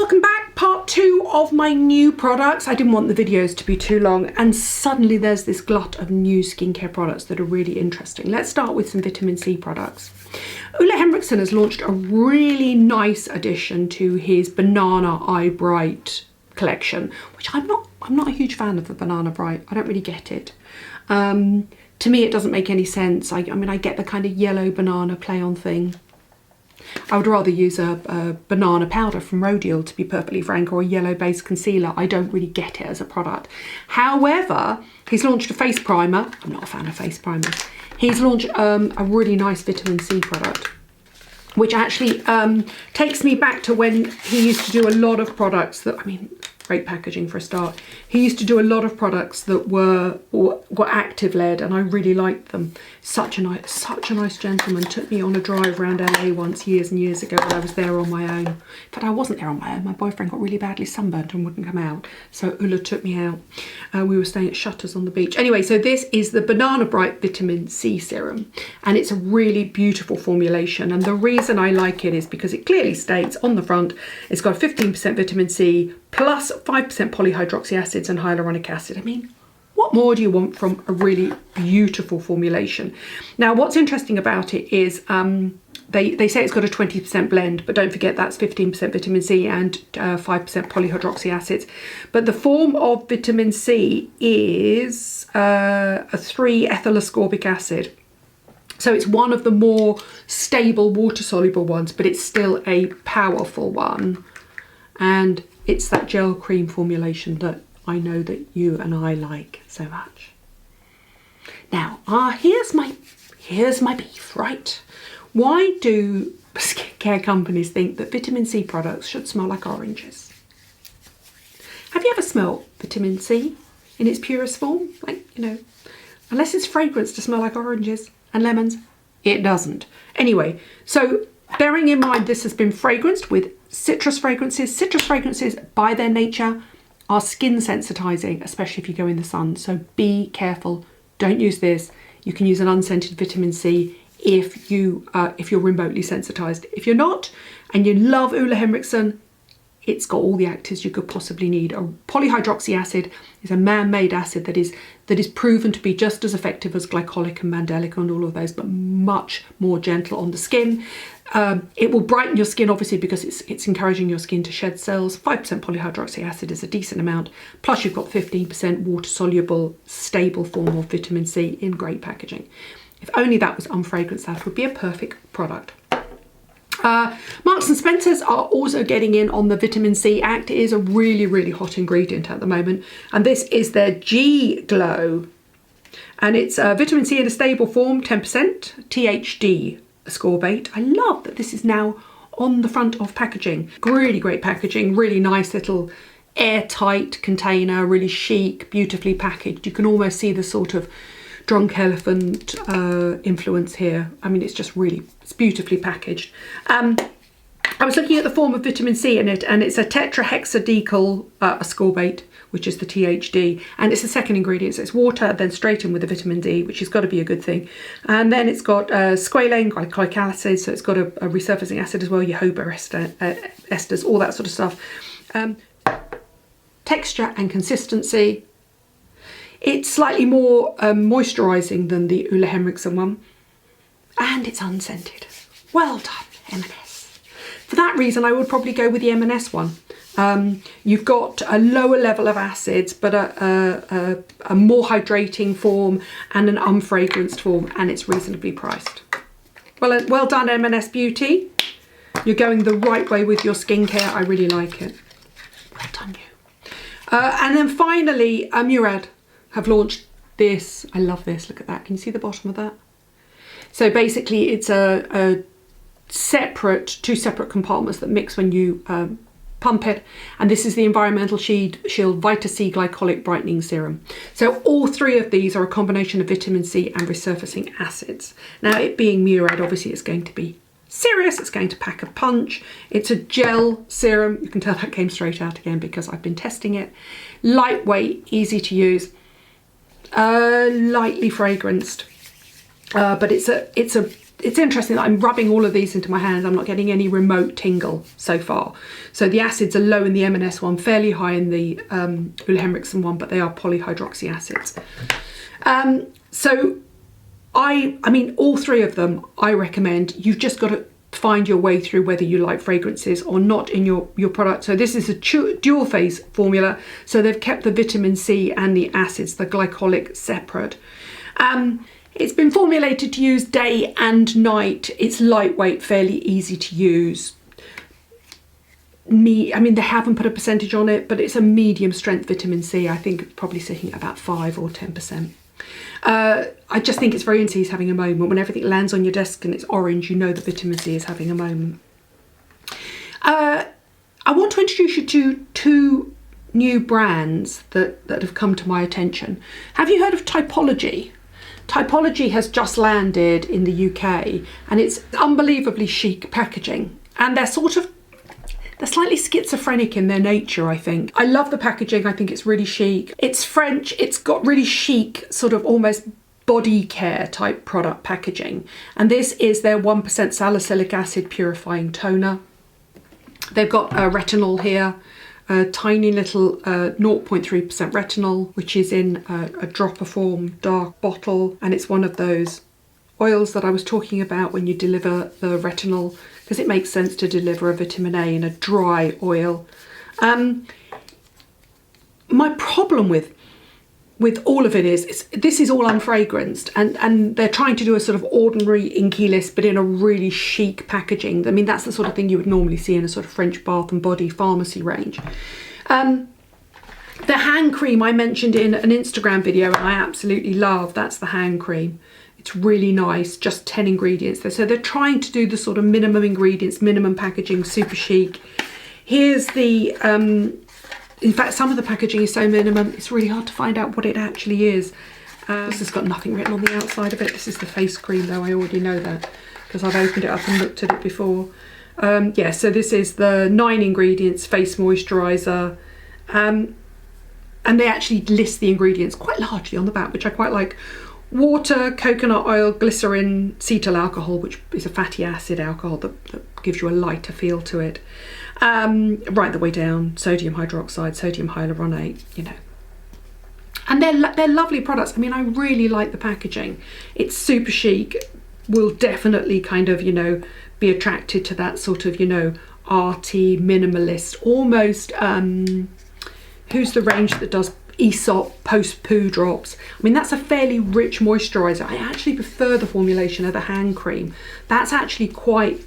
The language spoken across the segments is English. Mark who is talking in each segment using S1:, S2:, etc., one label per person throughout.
S1: welcome back. Part 2 of my new products. I didn't want the videos to be too long, and suddenly there's this glut of new skincare products that are really interesting. Let's start with some vitamin C products. Ole Henrikson has launched a really nice addition to his Banana Eye Bright collection, which I'm not a huge fan of the Banana Bright. I don't really get it. To me, it doesn't make any sense. I mean, I get the kind of yellow banana play on thing. I would rather use a banana powder from Rodial, to be perfectly frank, or a yellow based concealer. I don't really get it as a product. However, he's launched a face primer. I'm not a fan of face primers. He's launched a really nice vitamin C product, which actually takes me back to when he used to do a lot of products that, I mean, great packaging for a start. He used to do a lot of products that were active led, and I really liked them. Such a nice gentleman. Took me on a drive around LA once, years and years ago, when I was there on my own. In fact, I wasn't there on my own. My boyfriend got really badly sunburnt and wouldn't come out, so Ulla took me out. We were staying at Shutters on the beach. Anyway, so this is the Banana Bright Vitamin C Serum, and it's a really beautiful formulation. And the reason I like it is because it clearly states on the front it's got 15% vitamin C plus 5% polyhydroxy acids and hyaluronic acid. I mean, what more do you want from a really beautiful formulation? Now, what's interesting about it is they say it's got a 20% blend, but don't forget that's 15% vitamin C and 5% polyhydroxy acids. But the form of vitamin C is a 3-ethyl ascorbic acid. So it's one of the more stable water-soluble ones, but it's still a powerful one. And it's that gel cream formulation that I know that you and I like so much. Now, here's my beef, right? Why do skincare companies think that vitamin C products should smell like oranges? Have you ever smelled vitamin C in its purest form? Like, you know, unless it's fragrance to smell like oranges and lemons, it doesn't. Anyway, so bearing in mind this has been fragranced with citrus fragrances. Citrus fragrances, by their nature, are skin sensitizing, especially if you go in the sun. So be careful. Don't use this. You can use an unscented vitamin C if you're remotely sensitized. If you're not, and you love Ole Henrikson, it's got all the actives you could possibly need. A polyhydroxy acid is a man-made acid that is proven to be just as effective as glycolic and mandelic and all of those, but much more gentle on the skin. It will brighten your skin, obviously, because it's encouraging your skin to shed cells. 5% polyhydroxy acid is a decent amount. Plus you've got 15% water-soluble, stable form of vitamin C in great packaging. If only that was unfragranced, that would be a perfect product. Marks and Spencer's are also getting in on the vitamin C act. It is a really, really hot ingredient at the moment. And this is their G Glow. And it's vitamin C in a stable form, 10%, THD ascorbate. I love that this is now on the front of packaging. Really great packaging, really nice little airtight container, really chic, beautifully packaged. You can almost see the sort of Drunk Elephant influence here. I mean, it's beautifully packaged. I was looking at the form of vitamin C in it, and it's a tetrahexadecyl ascorbate, which is the THD, and it's the second ingredient. So it's water, then straight in with the vitamin D, which has got to be a good thing. And then it's got squalane, glycolic acid, so it's got a resurfacing acid as well, jojoba esters, all that sort of stuff. Texture and consistency. It's slightly more moisturising than the Ole Henrikson one, and it's unscented. Well done, M&S. For that reason, I would probably go with the M&S one. You've got a lower level of acids, but a more hydrating form and an unfragranced form, and it's reasonably priced. Well done, M&S Beauty. You're going the right way with your skincare. I really like it. Well done, you. And then finally, MURAD have launched this. I love this. Look at that. Can you see the bottom of that? So basically, it's two separate compartments that mix when you pump it, and this is the Environmental Shield VITA C Glycolic Brightening Serum. So all three of these are a combination of vitamin C and resurfacing acids. Now, it being MURAD, obviously it's going to be serious, it's going to pack a punch. It's a gel serum. You can tell that came straight out again because I've been testing it. Lightweight, easy to use, lightly fragranced, but it's a it's interesting that I'm rubbing all of these into my hands. I'm not getting any remote tingle so far. So the acids are low in the M&S one, fairly high in the Ole Henrikson one, but they are polyhydroxy acids. So I mean, all three of them I recommend. You've just got to find your way through whether you like fragrances or not in your product. So this is a dual phase formula. So they've kept the vitamin C and the acids, the glycolic, separate. It's been formulated to use day and night. It's lightweight, fairly easy to use. I mean, they haven't put a percentage on it, but it's a medium strength vitamin C. I think it's probably sitting at about 5 or 10%. I just think it's very interesting. It's having a moment. When everything lands on your desk and it's orange, you know that vitamin C is having a moment. I want to introduce you to two new brands that have come to my attention. Have you heard of TYPOLOGY? TYPOLOGY has just landed in the UK, and it's unbelievably chic packaging, and they're slightly schizophrenic in their nature, I think. I love the packaging. I think it's really chic. It's French. It's got really chic, sort of almost body care type product packaging. And this is their 1% salicylic acid purifying toner. They've got retinol here, a tiny little 0.3% retinol, which is in a dropper form, dark bottle. And it's one of those oils that I was talking about when you deliver the retinol, because it makes sense to deliver a vitamin A in a dry oil. My problem with all of it is this is all unfragranced, and they're trying to do a sort of ordinary inky list, but in a really chic packaging. I mean, that's the sort of thing you would normally see in a sort of French bath and body pharmacy range. The hand cream I mentioned in an Instagram video, and I absolutely love. That's the hand cream. It's really nice, just 10 ingredients there. So they're trying to do the sort of minimum ingredients, minimum packaging, super chic. Here's the, in fact, some of the packaging is so minimum, it's really hard to find out what it actually is. This has got nothing written on the outside of it. This is the face cream though, I already know that because I've opened it up and looked at it before. Yeah, so this is the 9 ingredients face moisturiser. And they actually list the ingredients quite largely on the back, which I quite like. Water, coconut oil, glycerin, cetyl alcohol, which is a fatty acid alcohol that gives you a lighter feel to it. Right the way down, sodium hydroxide, sodium hyaluronate, you know. And they're lovely products. I mean, I really like the packaging. It's super chic. Will definitely kind of, you know, be attracted to that sort of, you know, arty, minimalist, almost, who's the range that does Aesop post-poo drops? I mean, that's a fairly rich moisturiser. I actually prefer the formulation of the hand cream. That's actually quite,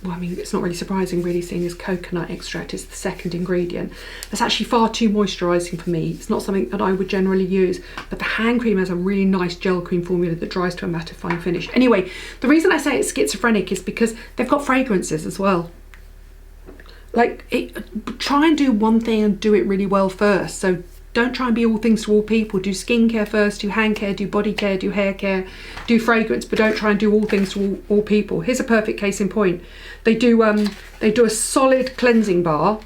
S1: well, I mean, it's not really surprising really, seeing as coconut extract is the second ingredient. That's actually far too moisturising for me. It's not something that I would generally use, but the hand cream has a really nice gel cream formula that dries to a mattifying finish. Anyway, the reason I say it's schizophrenic is because they've got fragrances as well. Like, try and do one thing and do it really well first. So don't try and be all things to all people. Do skincare first, do hand care, do body care, do hair care, do fragrance, but don't try and do all things to all people. Here's a perfect case in point. They do a solid cleansing bar.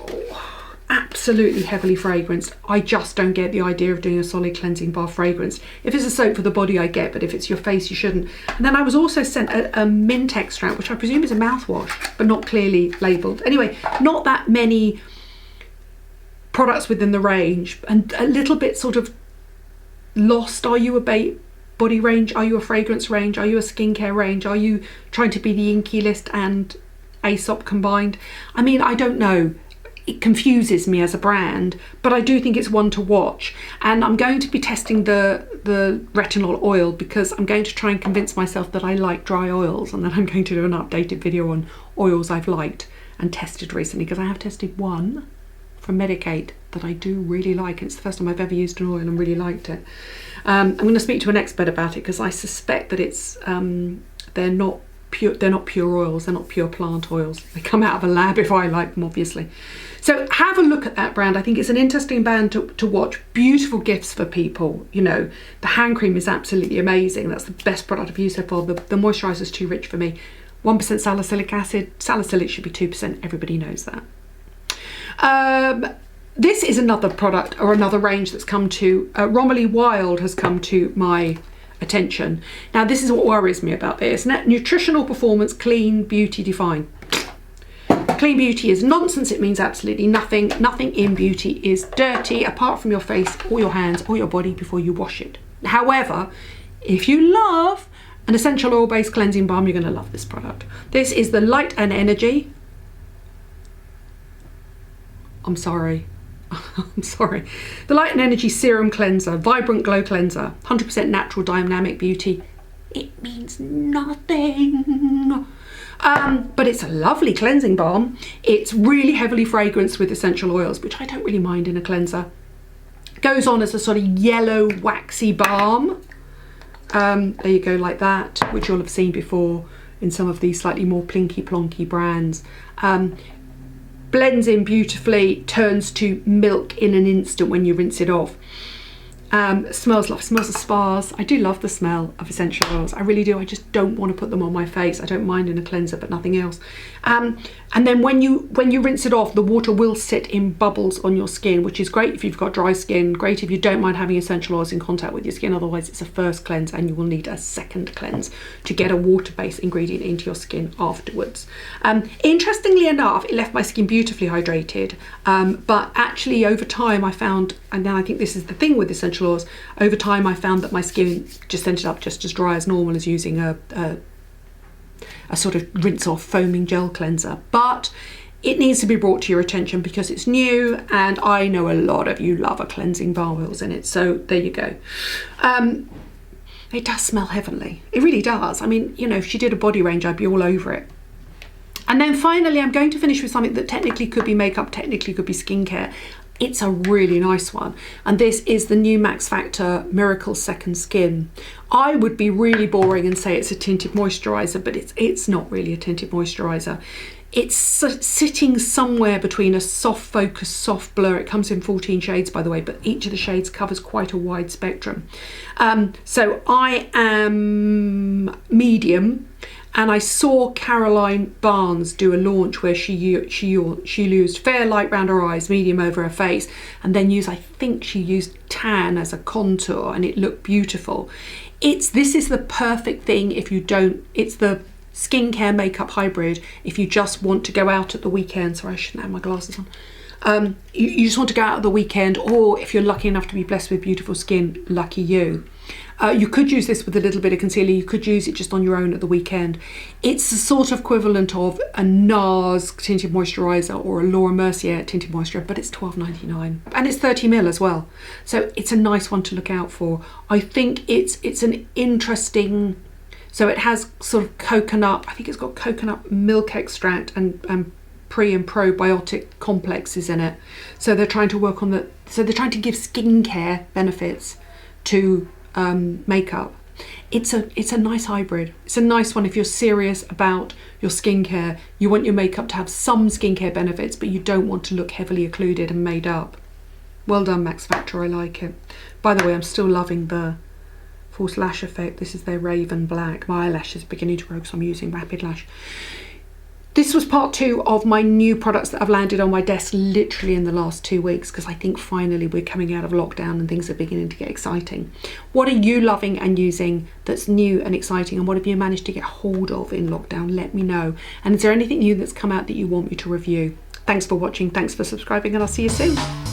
S1: Oh, absolutely heavily fragranced. I just don't get the idea of doing a solid cleansing bar fragrance. If it's a soap for the body, I get, but if it's your face, you shouldn't. And then I was also sent a mint extract, which I presume is a mouthwash, but not clearly labelled. Anyway, not that many products within the range, and a little bit sort of lost. Are you a body range? Are you a fragrance range? Are you a skincare range? Are you trying to be the Inky List and Aesop combined? I mean, I don't know. It confuses me as a brand, but I do think it's one to watch. And I'm going to be testing the retinol oil because I'm going to try and convince myself that I like dry oils, and then I'm going to do an updated video on oils I've liked and tested recently, because I have tested one from Medicate that I do really like, and it's the first time I've ever used an oil and really liked it. I'm going to speak to an expert about it because I suspect that it's they're not pure oils, they're not pure plant oils. They come out of a lab if I like them, obviously. So have a look at that brand. I think it's an interesting brand to watch. Beautiful gifts for people. You know, the hand cream is absolutely amazing. That's the best product I've used so far. The moisturiser is too rich for me. 1% salicylic acid. Salicylic should be 2%. Everybody knows that. This is another product or another range that's come to, ROMILLY WILDE has come to my attention. Now this is what worries me about this. Nutritional performance, clean beauty define. Clean beauty is nonsense. It means absolutely nothing. Nothing in beauty is dirty apart from your face or your hands or your body before you wash it. However, if you love an essential oil based cleansing balm, you're going to love this product. This is the Light and Energy. I'm sorry. The Light and Energy Serum Cleanser, Vibrant Glow Cleanser, 100% natural dynamic beauty. It means nothing. But it's a lovely cleansing balm. It's really heavily fragranced with essential oils, which I don't really mind in a cleanser. Goes on as a sort of yellow waxy balm. There you go, like that, which you'll have seen before in some of these slightly more plinky plonky brands. Blends in beautifully, turns to milk in an instant when you rinse it off. Smells of spas. I do love the smell of essential oils. I really do. I just don't want to put them on my face. I don't mind in a cleanser, but nothing else. And then when you rinse it off, the water will sit in bubbles on your skin, which is great if you've got dry skin. Great if you don't mind having essential oils in contact with your skin. Otherwise, it's a first cleanse, and you will need a second cleanse to get a water-based ingredient into your skin afterwards. Interestingly enough, it left my skin beautifully hydrated. But actually, over time, I found, and then I think this is the thing with essential oils, over time I found that my skin just ended up just as dry as normal as using a sort of rinse off foaming gel cleanser. But it needs to be brought to your attention because it's new, and I know a lot of you love a cleansing balm oils in it, so there you go. It does smell heavenly. It really does. I mean, you know, if she did a body range, I'd be all over it. And then finally, I'm going to finish with something that technically could be makeup, technically could be skincare. It's a really nice one, and this is the new Max Factor Miracle Second Skin. I would be really boring and say it's a tinted moisturiser, but it's not really a tinted moisturiser. It's sitting somewhere between a soft focus, soft blur. It comes in 14 shades, by the way, but each of the shades covers quite a wide spectrum. So I am medium. And I saw Caroline Barnes do a launch where she used fair light around her eyes, medium over her face, and then I think she used tan as a contour, and it looked beautiful. This is the perfect thing if you don't, it's the skincare makeup hybrid if you just want to go out at the weekend. Sorry, I shouldn't have my glasses on. You just want to go out at the weekend, or if you're lucky enough to be blessed with beautiful skin, lucky you. You could use this with a little bit of concealer. You could use it just on your own at the weekend. It's the sort of equivalent of a NARS tinted moisturiser or a Laura Mercier tinted moisturiser, but it's $12.99 and it's 30ml as well. So it's a nice one to look out for. I think it's an interesting. So it has sort of coconut. I think it's got coconut milk extract and pre and probiotic complexes in it. So they're trying to work on so they're trying to give skincare benefits to makeup. It's a nice hybrid. It's a nice one if you're serious about your skincare. You want your makeup to have some skincare benefits, but you don't want to look heavily occluded and made up. Well done, Max Factor. I like it. By the way, I'm still loving the false lash effect. This is their Raven Black. My eyelash is beginning to grow because I'm using Rapid Lash. This was part 2 of my new products that have landed on my desk literally in the last 2 weeks, because I think finally we're coming out of lockdown and things are beginning to get exciting. What are you loving and using that's new and exciting, and what have you managed to get hold of in lockdown? Let me know. And is there anything new that's come out that you want me to review? Thanks for watching, thanks for subscribing, and I'll see you soon.